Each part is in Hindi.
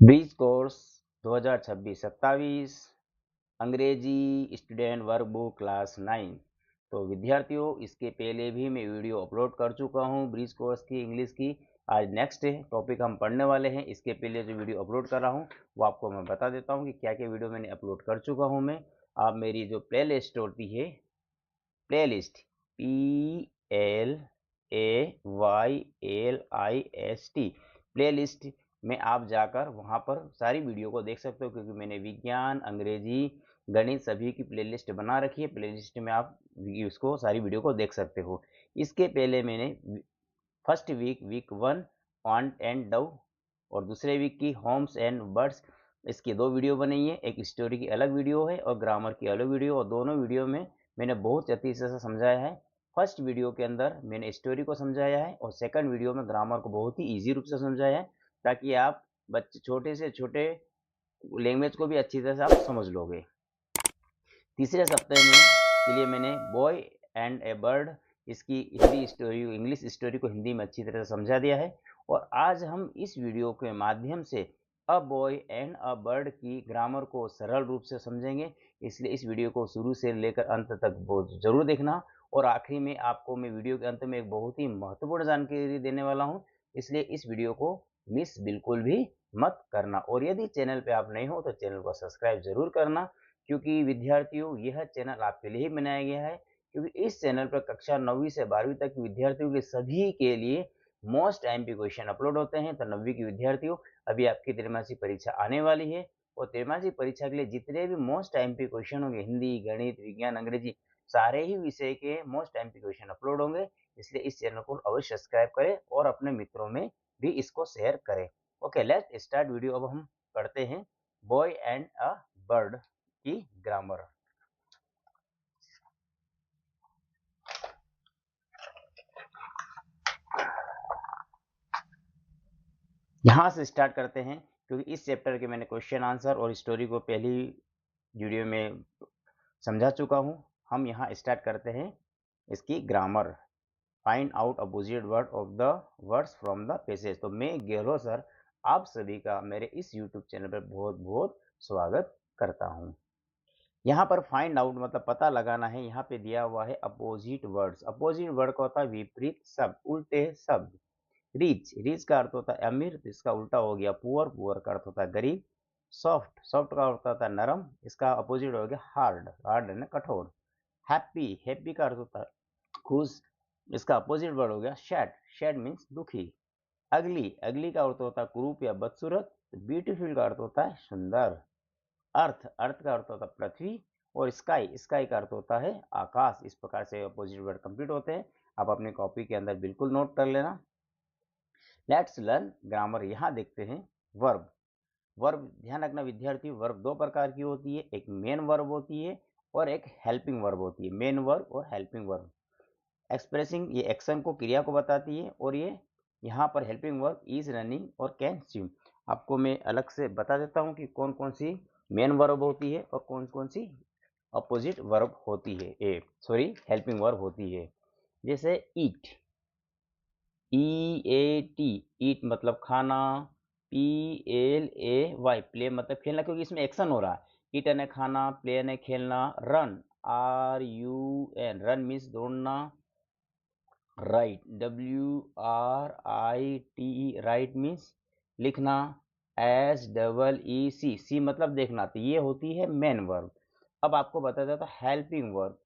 ब्रिज कोर्स 2026-27 अंग्रेजी स्टूडेंट वर्क बुक क्लास 9। तो विद्यार्थियों, इसके पहले भी मैं वीडियो अपलोड कर चुका हूं ब्रिज कोर्स की इंग्लिश की। आज नेक्स्ट टॉपिक हम पढ़ने वाले हैं। इसके पहले जो वीडियो अपलोड कर रहा हूं वो आपको मैं बता देता हूं कि क्या क्या वीडियो मैंने अपलोड कर चुका हूं। मैं आप मेरी जो प्ले लिस्ट होती है, play list PLAYLIST play list में आप जाकर वहां पर सारी वीडियो को देख सकते हो, क्योंकि मैंने विज्ञान, अंग्रेजी, गणित सभी की प्लेलिस्ट बना रखी है। प्लेलिस्ट में आप उसको सारी वीडियो को देख सकते हो। इसके पहले मैंने फर्स्ट वीक 1 ऑन एंड डव और दूसरे वीक की होम्स एंड बर्ड्स, इसकी दो वीडियो बनी है। एक स्टोरी की अलग वीडियो है और ग्रामर की अलग वीडियो, और दोनों वीडियो में मैंने बहुत अच्छी से समझाया है। फर्स्ट वीडियो के अंदर मैंने स्टोरी को समझाया है और सेकंड वीडियो में ग्रामर को बहुत ही इजी रूप से समझाया है, ताकि आप बच्चे छोटे से छोटे लैंग्वेज को भी अच्छी तरह से आप समझ लोगे। तीसरे सप्ताह में के लिए मैंने बॉय एंड ए बर्ड, इसकी हिंदी स्टोरी, इंग्लिश स्टोरी को हिंदी में अच्छी तरह से समझा दिया है। और आज हम इस वीडियो के माध्यम से a boy and a bird की ग्रामर को सरल रूप से समझेंगे। इसलिए इस वीडियो को शुरू से लेकर अंत तक बहुत जरूर देखना। और आखिरी में आपको मैं वीडियो के अंत में एक बहुत ही महत्वपूर्ण जानकारी देने वाला हूँ, इसलिए इस वीडियो को मिस बिल्कुल भी मत करना। और यदि चैनल पे आप नहीं हो तो चैनल को सब्सक्राइब जरूर करना, क्योंकि विद्यार्थियों यह चैनल आपके लिए ही बनाया गया है। क्योंकि इस चैनल पर कक्षा 9वीं से 12वीं तक विद्यार्थियों के सभी के लिए मोस्ट एमपी क्वेश्चन अपलोड होते हैं। तो 9वीं के विद्यार्थियों, अभी आपकी त्रैमासिक परीक्षा आने वाली है और त्रैमासिक परीक्षा के लिए जितने भी मोस्ट एमपी क्वेश्चन होंगे, हिंदी, गणित, विज्ञान, अंग्रेजी, सारे ही विषय के मोस्ट एमपी क्वेश्चन अपलोड होंगे। इसलिए इस चैनल को अवश्य सब्सक्राइब करें और अपने मित्रों में भी इसको शेयर करें। Okay, let's start video. अब हम पढ़ते हैं बॉय एंड अ बर्ड की ग्रामर। यहाँ से स्टार्ट करते हैं, क्योंकि इस चैप्टर के मैंने क्वेश्चन आंसर और स्टोरी को पहली वीडियो में समझा चुका हूँ। हम यहाँ स्टार्ट करते हैं इसकी grammar. Find out opposite word of the words from the passage. तो मैं गहलोत सर आप सभी का मेरे इस यूट्यूब चैनल पर बहुत बहुत स्वागत करता हूँ। यहाँ पर फाइंड आउट मतलब पता लगाना है। यहाँ पे दिया हुआ है अपोजिट वर्ड्स। अपोजिट वर्ड का होता है विपरीत शब्द, उल्टे शब्द। रिच, रिच का अर्थ होता है अमीर, तो इसका उल्टा हो गया पुअर, पुअर का अर्थ होता है गरीब। सॉफ्ट, सॉफ्ट का अर्थ होता है नरम, इसका अपोजिट हो गया हार्ड, हार्ड है ना कठोर। हैप्पी, हैप्पी का अर्थ होता है खुश, इसका अपोजिट वर्ड हो गया सैड, सैड मीन्स दुखी। अगली, अगली का अर्थ होता है कुरूप या बदसूरत। ब्यूटीफुल का अर्थ होता है सुंदर। अर्थ, अर्थ का अर्थ होता है पृथ्वी। और स्काई, स्काई का अर्थ होता है आकाश। इस प्रकार से अपोजिट वर्ड कंप्लीट होते हैं। आप अपनी कॉपी के अंदर बिल्कुल नोट कर लेना। Let's learn grammar. यहाँ देखते हैं वर्ब। वर्ब ध्यान रखना विद्यार्थी, वर्ब दो प्रकार की होती है, एक मेन वर्ब होती है और एक हेल्पिंग वर्ब होती है। मेन वर्ब और हेल्पिंग वर्ब। एक्सप्रेसिंग, ये एक्शन को, क्रिया को बताती है, और ये यहाँ पर हेल्पिंग वर्ब इज, रनिंग और कैन स्विम। आपको मैं अलग से बता देता हूँ कि कौन कौन सी मेन वर्ब होती है और कौन कौन सी अपोजिट वर्ब होती है, हेल्पिंग वर्ब होती है। जैसे ईट, EAT, ईट मतलब खाना। PLAY, प्ले मतलब खेलना, क्योंकि इसमें एक्शन हो रहा है। ईट यानी खाना, प्ले यानी खेलना। रन, RUN, रन मीन्स दौड़ना। राइट, WRITE, राइट मीन्स लिखना। SEEC, सी मतलब देखना। तो ये होती है मेन वर्ब। अब आपको बता देता helping verb,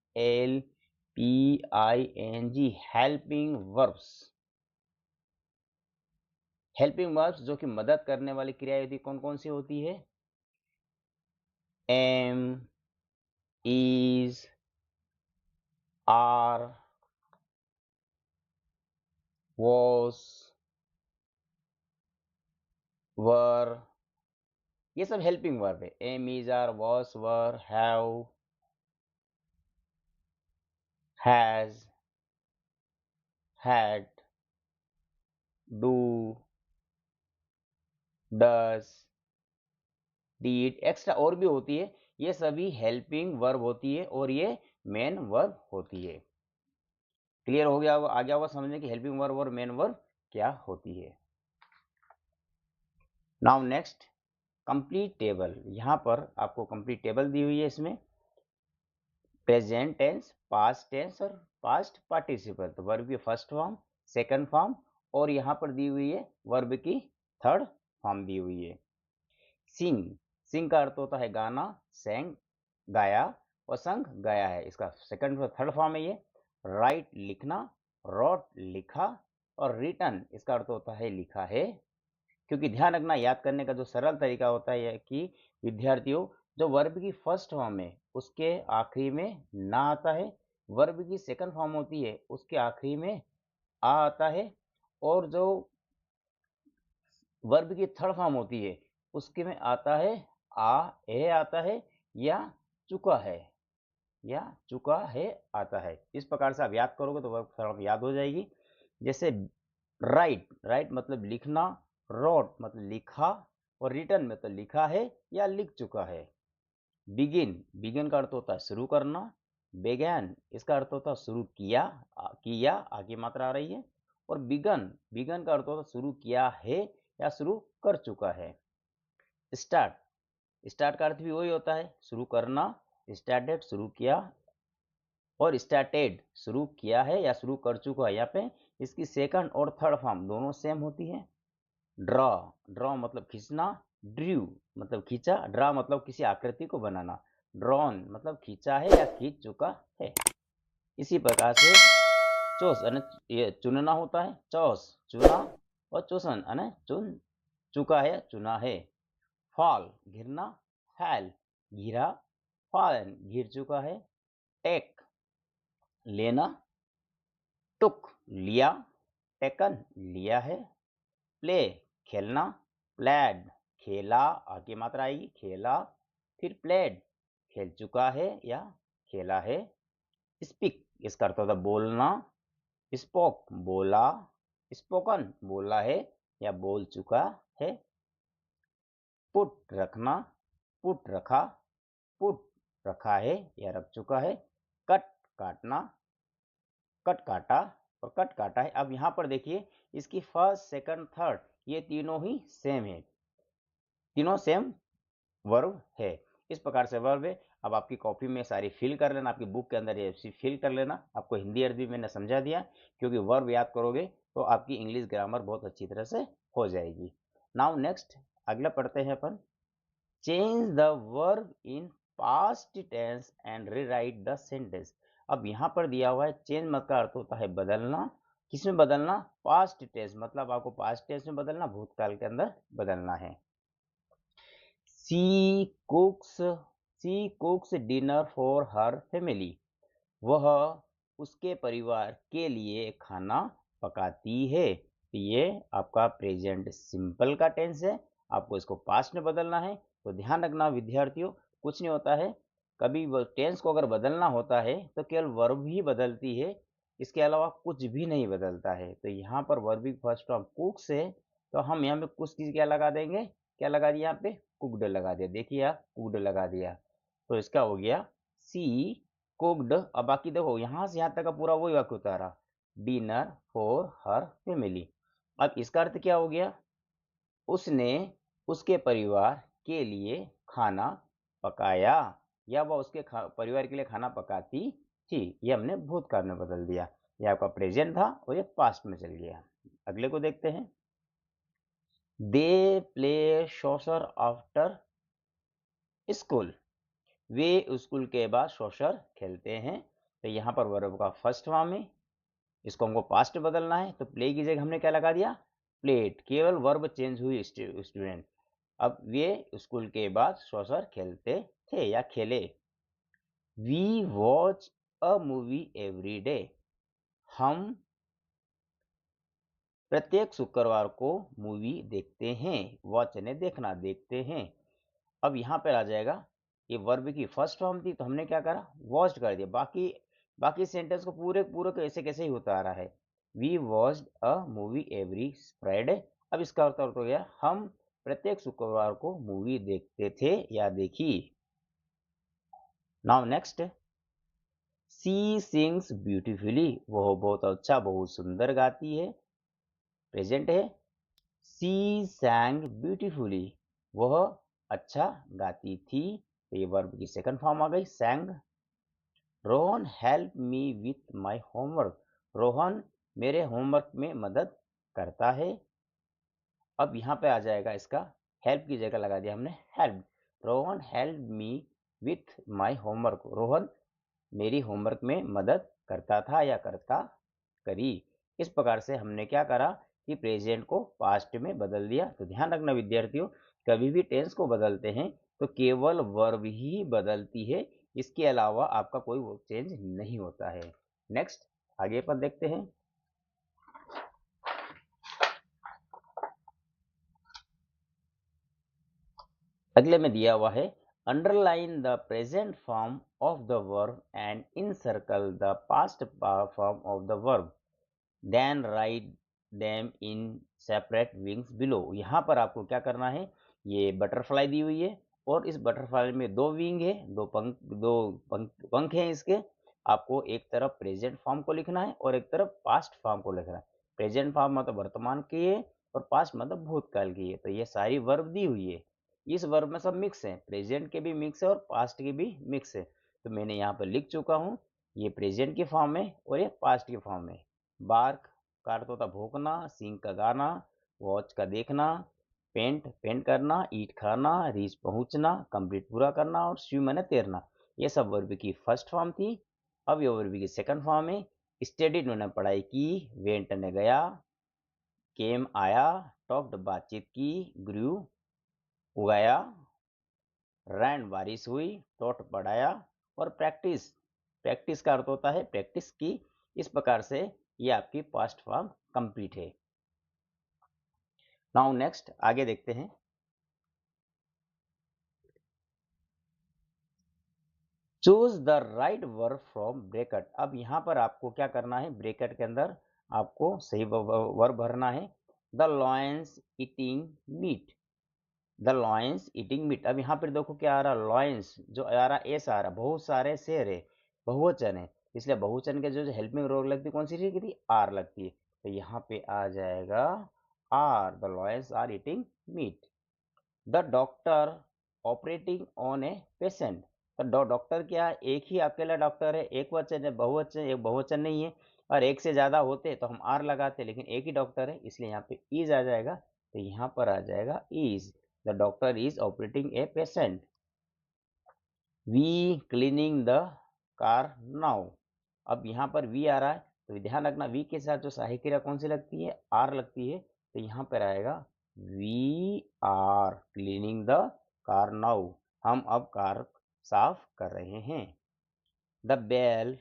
HELPING, helping verbs. Helping verbs जो कि मदद करने वाली क्रिया यदि कौन कौन सी होती है? Am, is, are, was, were, ये सब हेल्पिंग वर्ब है। Am, is, are, was, were, have, has, had, do, does, did, extra और भी होती है। ये सभी हेल्पिंग वर्ब होती है और ये मेन वर्ब होती है। क्लियर हो गया, आ गया होगा समझने की हेल्पिंग वर्ब और मेन वर्ब क्या होती है। Now next complete table. यहाँ पर आपको कंप्लीट टेबल दी हुई है, इसमें प्रेजेंट टेंस, पास्ट टेंस और पास्ट पार्टिसिपल, तो वर्ब की फर्स्ट फॉर्म, सेकंड फॉर्म और यहाँ पर दी हुई है वर्ब की थर्ड फॉर्म दी हुई है। सिंग, सिंग का अर्थ होता है गाना, सेंग गाया और संग गाया है, इसका सेकंड और थर्ड फॉर्म है ये। राइट लिखना, रोट लिखा और रिटन इसका अर्थ होता है लिखा है। क्योंकि ध्यान रखना, याद करने का जो सरल तरीका होता है कि विद्यार्थियों, जो वर्ब की फर्स्ट फॉर्म है उसके आखिरी में ना आता है, वर्ब की सेकंड फॉर्म होती है उसके आखिरी में आ आता है, और जो वर्ब की थर्ड फॉर्म होती है उसके में आता है आ, ए आता है या चुका है, या चुका है आता है। इस प्रकार से आप याद करोगे तो वर्ब फॉर्म याद हो जाएगी। जैसे राइट, राइट मतलब लिखना, रोट मतलब लिखा और रिटन मतलब लिखा है या लिख चुका है। बिगिन, बिगिन का अर्थ होता है शुरू करना, बेगैन इसका अर्थ होता है शुरू किया, किया आगे मात्रा आ रही है, और बिगन, बिगन का अर्थ होता है शुरू किया है या शुरू कर चुका है। स्टार्ट, स्टार्ट का अर्थ भी वही होता है शुरू करना, स्टार्टेड शुरू किया, और स्टार्टेड शुरू किया है या शुरू कर चुका है। यहाँ पे इसकी सेकंड और थर्ड फॉर्म दोनों सेम होती है। ड्रॉ, ड्रॉ मतलब खींचना, ड्रू मतलब खींचा, ड्रा मतलब किसी आकृति को बनाना, ड्रॉन मतलब खींचा है या खींच चुका है। इसी प्रकार से चोस यानी ये चुनना होता है, चॉस चुना, और चोसन यानी चुन चुका है, चुना है। फॉल घिरना, फैल घिरा, फॉलन घिर चुका है। टेक लेना, टुक लिया, टेकन लिया है। प्ले खेलना, प्लेड खेला आगे मात्रा आएगी खेला, फिर प्लेड खेल चुका है या खेला है। स्पीक इसका अर्थ होता है बोलना, स्पोक बोला, स्पोकन बोला है या बोल चुका है। पुट रखना, पुट रखा, पुट रखा है या रख चुका है। कट काटना, कट काटा और कट काटा है। अब यहाँ पर देखिए इसकी फर्स्ट सेकंड थर्ड ये तीनों ही सेम है, तीनों सेम वर्ब है। इस प्रकार से वर्ब है। अब आपकी कॉपी में सारी फिल कर लेना, आपकी बुक के अंदर ये फिल कर लेना। आपको हिंदी अरबी मैंने समझा दिया, क्योंकि वर्ब याद करोगे तो आपकी इंग्लिश ग्रामर बहुत अच्छी तरह से हो जाएगी। नाउ नेक्स्ट अगला पढ़ते हैं अपन। Change the verb in past tense and rewrite the sentence. अब यहाँ पर दिया हुआ है चेंज मत का अर्थ होता है बदलना। किसमें बदलना? पास्ट टेंस, मतलब आपको पास्ट टेंस में बदलना, भूतकाल के अंदर बदलना है। She cooks, she cooks dinner for her family. वह उसके परिवार के लिए खाना पकाती है। तो ये आपका प्रेजेंट सिंपल का टेंस है, आपको इसको पास्ट में बदलना है। तो ध्यान रखना विद्यार्थियों, कुछ नहीं होता है, कभी टेंस को अगर बदलना होता है तो केवल वर्ब ही बदलती है, इसके अलावा कुछ भी नहीं बदलता है। तो यहाँ पर वर्ब की फर्स्ट फॉर्म कुक्स है, तो हम यहाँ पे कुछ चीज क्या लगा देंगे, क्या लगा दिया यहाँ पे, कुकड लगा दिया। देखिए आप कुकड लगा दिया, तो इसका हो गया सी कुकड। अब बाकी देखो यहाँ से यहाँ तक का पूरा वही वाक्य उतारा, डिनर फॉर हर फैमिली। अब इसका अर्थ क्या हो गया, उसने उसके परिवार के लिए खाना पकाया, या वह उसके परिवार के लिए खाना पकाती थी। ये हमने भूतकाल में बदल दिया। ये आपका प्रेजेंट था और ये पास्ट में चल गया। अगले को देखते हैं। They play soccer after school. वे स्कूल के बाद सोशर खेलते हैं। तो यहाँ पर वर्ब का फर्स्ट फॉर्म है, इसको हमको पास्ट में बदलना है। तो प्ले की जगह हमने क्या लगा दिया, प्लेड। केवल वर्ब चेंज हुई स्टूडेंट। अब वे स्कूल के बाद सोशर खेलते थे या खेले। We watch a movie every day. हम प्रत्येक शुक्रवार को मूवी देखते हैं। वॉच ने देखना, देखते हैं। अब यहाँ पर आ जाएगा, ये वर्ब की फर्स्ट फॉर्म थी तो हमने क्या करा, वॉच्ड कर दिया। बाकी बाकी सेंटेंस को पूरे पूरे कैसे कैसे ही होता आ रहा है। We watched a movie every Friday. अब इसका अर्थ हो गया हम प्रत्येक शुक्रवार को मूवी देखते थे या देखी। नाउ नेक्स्ट, सी सिंग्स ब्यूटीफुली। वह बहुत अच्छा बहुत सुंदर गाती है, प्रेजेंट है। शी सैंग ब्यूटीफुली, वह अच्छा गाती थी। तो ये वर्ब की सेकंड फॉर्म आ गई सैंग। Rohan help me with my homework, Rohan मेरे होमवर्क में मदद करता है। अब यहाँ पे आ जाएगा इसका, हेल्प की जगह लगा दिया हमने help. Rohan help me with my homework, Rohan मेरी होमवर्क में मदद करता था या करता करी। इस प्रकार से हमने क्या करा कि प्रेजेंट को पास्ट में बदल दिया। तो ध्यान रखना विद्यार्थियों, कभी भी टेंस को बदलते हैं तो केवल वर्ब ही बदलती है, इसके अलावा आपका कोई चेंज नहीं होता है। नेक्स्ट आगे पर देखते हैं। अगले में दिया हुआ है underline the present form of the verb and encircle the past form of the verb, then write them in separate wings below. यहाँ पर आपको क्या करना है, ये बटरफ्लाई दी हुई है और इस बटरफ्लाई में दो विंग है, दो पंख हैं इसके। आपको एक तरफ प्रेजेंट फॉर्म को लिखना है और एक तरफ पास्ट फॉर्म को लिखना है। प्रेजेंट फॉर्म मतलब वर्तमान की है और पास्ट मतलब भूतकाल की है। तो ये सारी वर्ब दी हुई है, इस वर्ब में सब मिक्स है, प्रेजेंट के भी मिक्स है और पास्ट के भी मिक्स है। तो मैंने यहाँ पर लिख चुका हूँ, ये प्रेजेंट की फॉर्म है और ये पास्ट की फॉर्म है। बार्क का अर्थ होता भौंकना, सिंग का गाना, वॉच का देखना, पेंट करना, ईट खाना, रीच पहुंचना, कंप्लीट पूरा करना और स्विम मैंने तैरना। ये सब वर्ब की फर्स्ट फॉर्म थी। अब ये वर्ब की सेकंड फॉर्म है। स्टडीड मैंने पढ़ाई की, वेंट ने गया, केम आया, टॉक्ड बातचीत की, ग्रू उगाया, रैन बारिश हुई, टॉट पढ़ाया और प्रैक्टिस, प्रैक्टिस का अर्थ होता है प्रैक्टिस की। इस प्रकार से ये आपकी पास्ट फॉर्म कंप्लीट है। नाउ नेक्स्ट आगे देखते हैं। Choose the right verb from bracket. अब यहाँ पर आपको क्या करना है, ब्रैकेट के अंदर आपको सही वर्ब भरना है। The lions eating meat, the lions eating meat. अब यहाँ पर देखो क्या आ रहा, लॉयंस जो आ रहा एस आ रहा, बहुत सारे शेर है, बहुवचन है, इसलिए बहुवचन के जो हेल्पिंग रोल लगती है कौन सी लगती है, आर लगती है। तो यहाँ पे आ जाएगा are, the lions are eating meat. The doctor operating on a patient. तो डॉक्टर क्या है, एक ही अकेला डॉक्टर है, एक वचन है, बहुवचन एक बहुवचन नहीं है। और एक से ज्यादा होते तो हम आर लगाते, लेकिन एक ही डॉक्टर है इसलिए यहाँ पे इज आ जाएगा। तो यहाँ पर आ जाएगा is, the doctor is operating a patient. We cleaning the car now. अब यहाँ पर वी आ रहा है तो ध्यान रखना वी के साथ जो सहायक क्रिया कौन सी लगती है, आर लगती है। तो यहाँ पर आएगा we are cleaning the car now, हम अब कार साफ कर रहे हैं। द बेल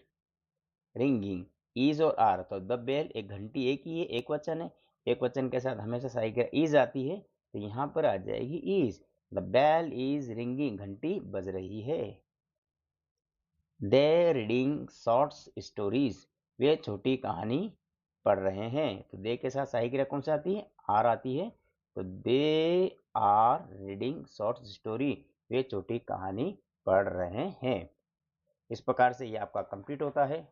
रिंगिंग, इज और आर, तो द बेल एक घंटी एक ही है, एक वचन है, एक वचन के साथ हमेशा सहायक क्रिया इज आती है। तो यहाँ पर आ जाएगी is, the bell is ringing, घंटी बज रही है। दे रीडिंग शॉर्ट्स स्टोरीज, वे छोटी कहानी पढ़ रहे हैं। तो दे के साथ सहायक क्रिया कौन सी आती है, आर आती है। तो they are reading shorts story, वे छोटी कहानी पढ़ रहे हैं। इस प्रकार से ये आपका कंप्लीट होता है।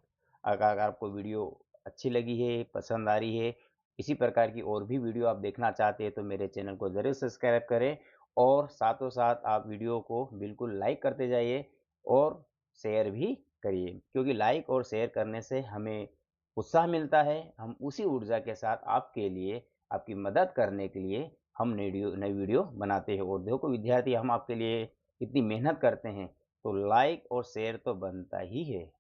अगर आपको वीडियो अच्छी लगी है, पसंद आ रही है, इसी प्रकार की और भी वीडियो आप देखना चाहते हैं तो मेरे चैनल को ज़रूर सब्सक्राइब करें और साथों साथ आप वीडियो को बिल्कुल लाइक करते जाइए और शेयर भी करिए, क्योंकि लाइक और शेयर करने से हमें उत्साह मिलता है। हम उसी ऊर्जा के साथ आपके लिए, आपकी मदद करने के लिए हम नई वीडियो बनाते हैं। और देखो विद्यार्थी, हम आपके लिए इतनी मेहनत करते हैं तो लाइक और शेयर तो बनता ही है।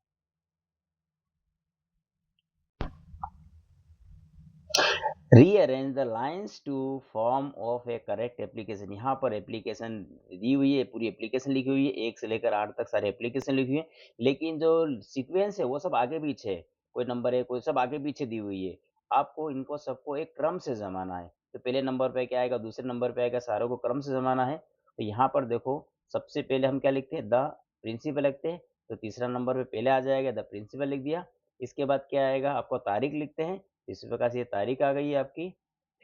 Rearrange the lines to form of a correct application. यहाँ पर एप्लीकेशन दी हुई है, पूरी एप्लीकेशन लिखी हुई है, 1 से लेकर 8 तक सारी एप्लीकेशन लिखी हुई है, लेकिन जो सीक्वेंस है वो सब आगे पीछे है, कोई नंबर है कोई सब आगे पीछे दी हुई है। आपको इनको सबको एक क्रम से जमाना है। तो पहले नंबर पे क्या आएगा, दूसरे नंबर पे आएगा, सारों को क्रम से जमाना है। तो यहाँ पर देखो सबसे पहले हम क्या लिखते हैं, द प्रिंसिपल लिखते हैं। तो तीसरा नंबर पे पहले आ जाएगा द प्रिंसिपल लिख दिया। इसके बाद क्या आएगा, आपको तारीख लिखते हैं। इस प्रकार से ये तारीख आ गई है आपकी।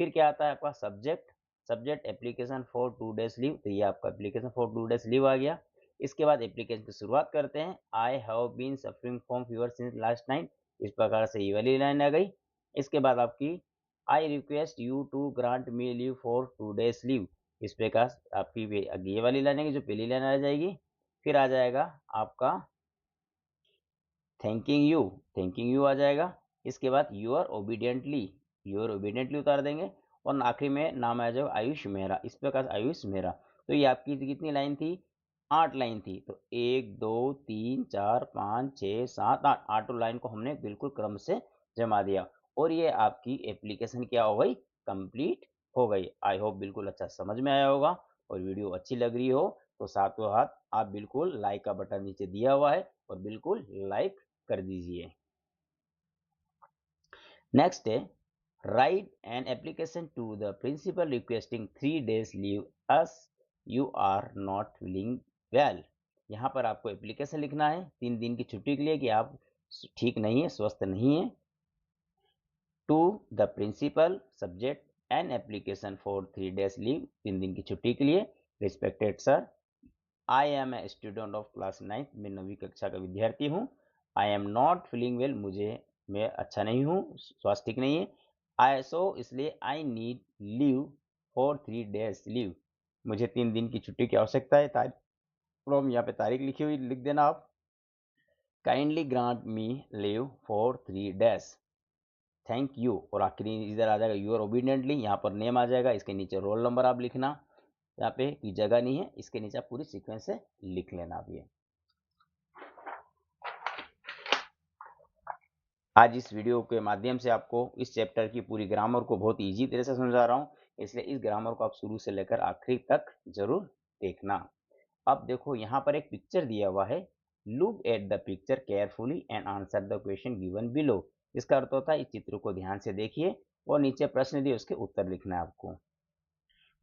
फिर क्या आता है आपका subject, subject application for 2 days leave, तो ये आपका एप्लीकेशन फॉर 2 डेज लीव आ गया। इसके बाद एप्लीकेशन की शुरुआत करते हैं, I have been suffering from fever since last night, इस प्रकार से ये वाली लाइन आ गई। इसके बाद आपकी I request you to grant me leave for 2 days leave. इस प्रकार आपकी ये वाली लाइन है, जो पहली लाइन आ जाएगी। फिर आ जाएगा आपका थैंकिंग यू आ जाएगा। इसके बाद यूर ओबीडियंटली उतार देंगे, और आखिरी में नाम आ जाएगा आयुष मेहरा। इस प्रकार आयुष मेहरा। तो ये आपकी कितनी लाइन थी? 8 लाइन थी। तो 1 2 3 4 5 6 7 8, आठों लाइन को हमने बिल्कुल क्रम से जमा दिया, और ये आपकी एप्लीकेशन क्या हो गई? कंप्लीट हो गई। आई होप बिल्कुल अच्छा समझ में आया होगा, और वीडियो अच्छी लग रही हो तो साथों हाथ आप बिल्कुल लाइक का बटन नीचे दिया हुआ है, और बिल्कुल लाइक कर दीजिए। नेक्स्ट है, write an application to the principal requesting 3 days leave as you are not feeling well. यहाँ पर आपको एप्लीकेशन लिखना है 3 दिन की छुट्टी के लिए, कि आप ठीक नहीं है, स्वस्थ नहीं है। To the principal subject an application for 3 days leave, 3 दिन की छुट्टी के लिए। Respected sir, I am a student of class 9, मैं 9वीं कक्षा का विद्यार्थी हूँ। I am not feeling well, मैं अच्छा नहीं हूँ, स्वास्थ्य ठीक नहीं है। आई सो इसलिए I need leave for 3 days leave, मुझे 3 दिन की छुट्टी की आवश्यकता है। तारीख फ्रॉम, यहाँ पे तारीख लिखी हुई लिख देना आप। Kindly grant me leave for 3 days, thank you. और आखिरी इधर आ जाएगा यूर ओबीडियंटली, यहाँ पर नेम आ जाएगा, इसके नीचे रोल नंबर आप लिखना। यहाँ पे कोई जगह नहीं है, इसके नीचे आप पूरी सीक्वेंस से लिख लेना आप। ये आज इस वीडियो के माध्यम से आपको इस चैप्टर की पूरी ग्रामर को बहुत इजी तरह से समझा रहा हूँ, इसलिए इस ग्रामर को आप शुरू से लेकर आखिरी तक जरूर देखना। अब देखो यहाँ पर एक पिक्चर दिया हुआ है, look at the picture carefully and answer the question given below. इसका अर्थ होता है इस चित्र को ध्यान से देखिए, और नीचे प्रश्न दिए उसके उत्तर लिखना है आपको।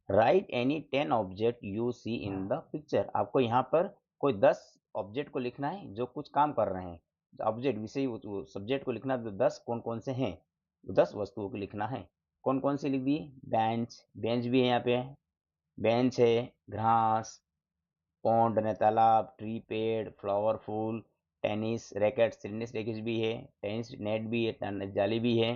Write any 10 object you see in the picture. आपको यहाँ पर कोई 10 ऑब्जेक्ट को लिखना है जो कुछ काम कर रहे हैं। ऑब्जेक्ट विषय सब्जेक्ट को लिखना, तो 10 कौन कौन से हैं, 10 वस्तुओं को लिखना है। कौन कौन से लिख दिए? बेंच भी है यहाँ पे, बेंच है, घास, पौंड ने तालाब, ट्री पेड़, फ्लावर फूल, टेनिस रैकेट, टेनिस रैकेट भी है, टेनिस नेट भी है, जाली भी है,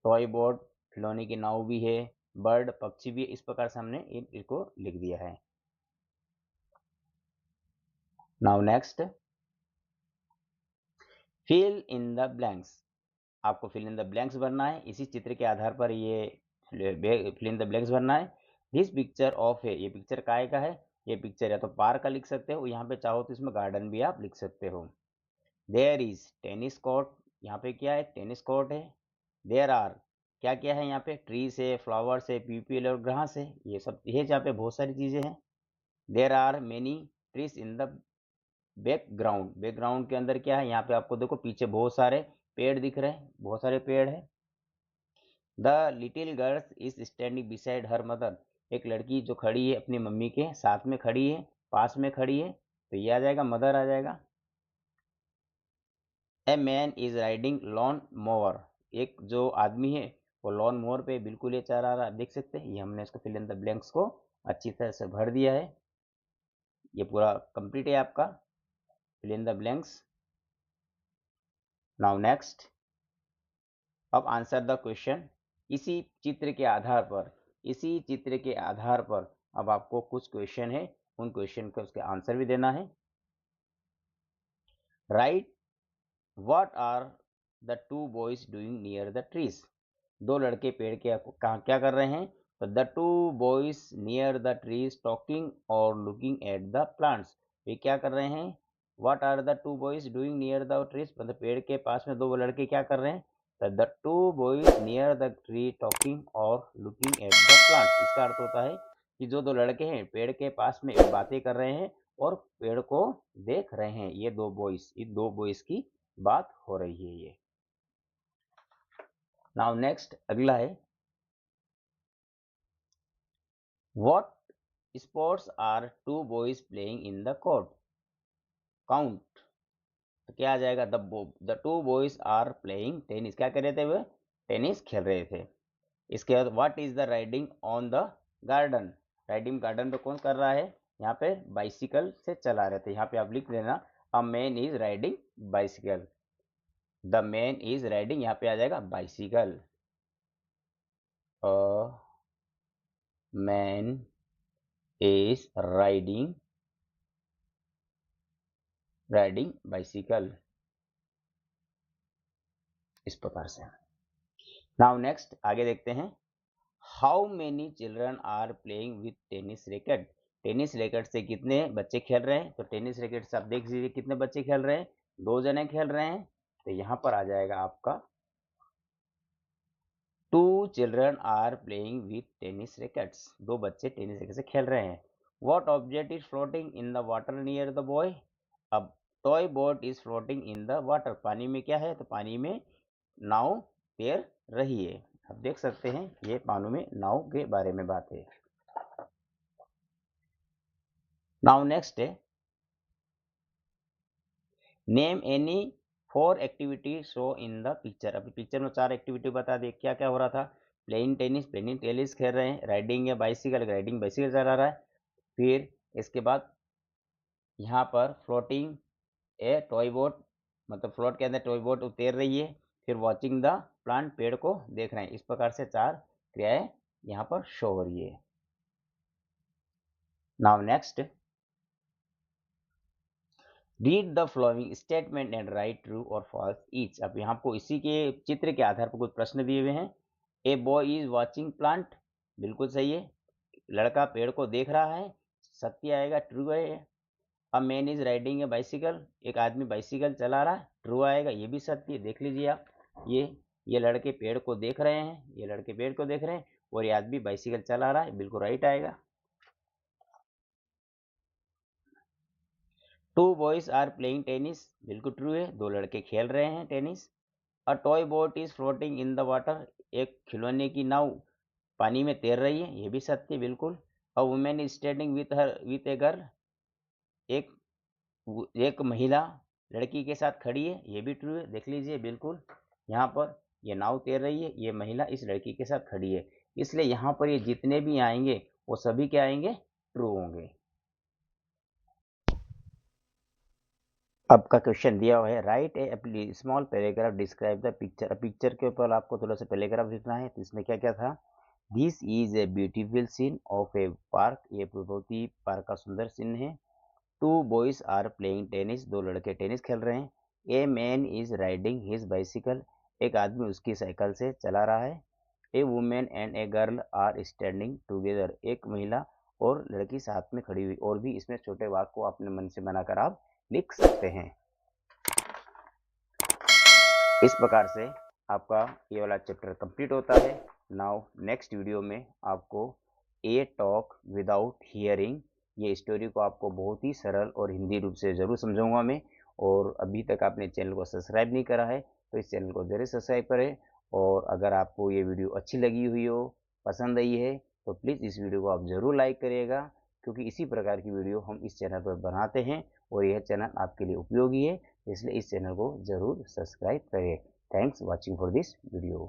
टॉय बोट, खिलौने की नाव भी है, बर्ड पक्षी भी है। इस प्रकार से हमने इसको लिख दिया है। Now next, fill in the blanks. आपको फिल इन द ब्लैंक्स भरना है, इसी चित्र के आधार पर ये फिल इन द ब्लैंक्स भरना है। दिस पिक्चर ऑफ है, ये पिक्चर काय का है? ये पिक्चर या तो पार्क का लिख सकते हो, यहाँ पे चाहो तो इसमें गार्डन भी आप लिख सकते हो। देयर इज टेनिस कोर्ट, यहाँ पे क्या है? टेनिस कोर्ट है। देयर आर, क्या क्या है यहाँ पे? ट्रीज है, फ्लावर्स है, पीपल और घास है, ये सब है जहाँ पे बहुत सारी चीजें हैं। There are many trees in the background, background के अंदर क्या है? यहाँ पे आपको देखो पीछे बहुत सारे पेड़ दिख रहे हैं, बहुत सारे पेड़ है। The little girl is standing beside her mother, एक लड़की जो खड़ी है अपनी मम्मी के साथ में खड़ी है, पास में खड़ी है, तो ये आ जाएगा, मदर आ जाएगा। ए man is riding lawn mower, एक जो आदमी है वो लॉन मोवर पे बिल्कुल ये चला रहा है, देख सकते हैं। ये हमने इसको फिल इन द ब्लैंक्स को अच्छी तरह से भर दिया है। ये पूरा कंप्लीट है आपका fill in the blanks. Now next, अब आंसर द क्वेश्चन। इसी चित्र के आधार पर, इसी चित्र के आधार पर अब आपको कुछ क्वेश्चन है, उन क्वेश्चन का उसके आंसर भी देना है। Write what are the two boys doing near the trees, दो लड़के पेड़ के कहाँ क्या कर रहे हैं? तो the two boys near the trees talking और लुकिंग एट द प्लांट्स, ये क्या कर रहे हैं? What are the two boys doing near the trees, मतलब पेड़ के पास में दो लड़के क्या कर रहे हैं? तो the two boys near the tree talking और लुकिंग एट द प्लांट्स। इसका अर्थ होता है कि जो दो लड़के हैं पेड़ के पास में बातें कर रहे हैं और पेड़ को देख रहे हैं। ये दो बॉयज, ये दो बॉयज की बात हो रही है ये। नाउ नेक्स्ट अगला है, what sports are two boys playing in the court, count, तो क्या आ जाएगा? The two boys are playing tennis, क्या कर रहे थे वे? टेनिस खेल रहे थे। इसके बाद what is the riding on the garden, riding garden पे कौन कर रहा है? यहाँ पे बाइसिकल से चला रहे थे, यहाँ पे आप लिख देना a man is riding bicycle, the man is riding, यहाँ पे आ जाएगा bicycle. A man is riding bicycle, इस प्रकार से। नाउ नेक्स्ट आगे देखते हैं। How many children are playing with tennis racket. Tennis racket से कितने बच्चे खेल रहे हैं? तो टेनिस रैकेट से आप देख लीजिए कितने बच्चे खेल रहे हैं, 2 जने खेल रहे हैं। तो यहाँ पर आ जाएगा आपका 2 children are playing with tennis rackets, 2 बच्चे टेनिस रैकेट से खेल रहे हैं। What object is floating in the water near the boy. अब toy boat is floating in the water, पानी में क्या है? तो पानी में नाव तैर रही है। आप देख सकते हैं ये पानी में नाव के बारे में बात है। नाउ नेक्स्ट है, name any 4 activity show in the picture. अभी पिक्चर में 4 एक्टिविटी बता दे, क्या क्या हो रहा था? प्लेइंग टेनिस खेल रहे हैं, राइडिंग या राइडिंग बाइसिकल चला रहा है। फिर इसके बाद यहाँ पर फ्लोटिंग ए टॉय बोट, मतलब फ्लोट के अंदर टॉय बोट तैर रही है। फिर वॉचिंग द प्लांट, पेड़ को देख रहे हैं। इस प्रकार से 4 क्रियाएं यहाँ पर शो हो रही है। Now next, read the following statement and right true और फॉल्स ईच। अब यहाँ आपको इसी के चित्र के आधार पर कुछ प्रश्न दिए हुए हैं। A boy is watching plant, बिल्कुल सही है। लड़का पेड़ को देख रहा है, सत्य आएगा, ट्रू है। A man is riding A bicycle, एक आदमी बाइसिकल चला रहा है, ट्रू आएगा, ये भी सत्य है। देख लीजिए आप, ये लड़के पेड़ को देख रहे हैं, ये लड़के पेड़ को देख रहे हैं और ये आदमी बाइसिकल चला रहा है, बिल्कुल राइट आएगा। 2 बॉयज आर प्लेइंग टेनिस, बिल्कुल ट्रू है, 2 लड़के खेल रहे हैं tennis. A toy boat is floating in the water, एक खिलौने की नाव पानी में तैर रही है, ये भी सत्य है, बिल्कुल। A women is standing with a girl, एक एक महिला लड़की के साथ खड़ी है, ये भी ट्रू है, देख लीजिए, बिल्कुल। यहाँ पर ये नाव तैर रही है, ये महिला इस लड़की के साथ खड़ी है, इसलिए यहाँ पर ये जितने भी आएंगे वो सभी क्या आएंगे? ट्रू होंगे। अब का क्वेश्चन दिया हुआ है, right A small paragraph describe the picture. Picture के ऊपर आपको थोड़ा सा पैराग्राफ लिखना है। तो इसमें क्या क्या था? This is a beautiful scene of a park, ये बहुत ही पार्क का सुंदर सीन है। 2 बॉयज आर प्लेइंग टेनिस, 2 लड़के टेनिस खेल रहे हैं। A man is riding his bicycle, एक आदमी उसकी साइकिल से चला रहा है। A women and a girl are standing together, एक महिला और लड़की साथ में खड़ी हुई। और भी इसमें छोटे वाक्य को अपने मन से बनाकर आप लिख सकते हैं। इस प्रकार से आपका ये वाला चैप्टर कंप्लीट होता है। नाउ नेक्स्ट वीडियो में आपको ए टॉक विदाउट हियरिंग, ये स्टोरी को आपको बहुत ही सरल और हिंदी रूप से ज़रूर समझाऊंगा मैं। और अभी तक आपने चैनल को सब्सक्राइब नहीं करा है तो इस चैनल को ज़रूर सब्सक्राइब करें। और अगर आपको ये वीडियो अच्छी लगी हुई हो, पसंद आई है, तो प्लीज़ इस वीडियो को आप ज़रूर लाइक करिएगा, क्योंकि इसी प्रकार की वीडियो हम इस चैनल पर बनाते हैं और यह चैनल आपके लिए उपयोगी है, इसलिए इस चैनल को ज़रूर सब्सक्राइब करें। Thanks watching for this video.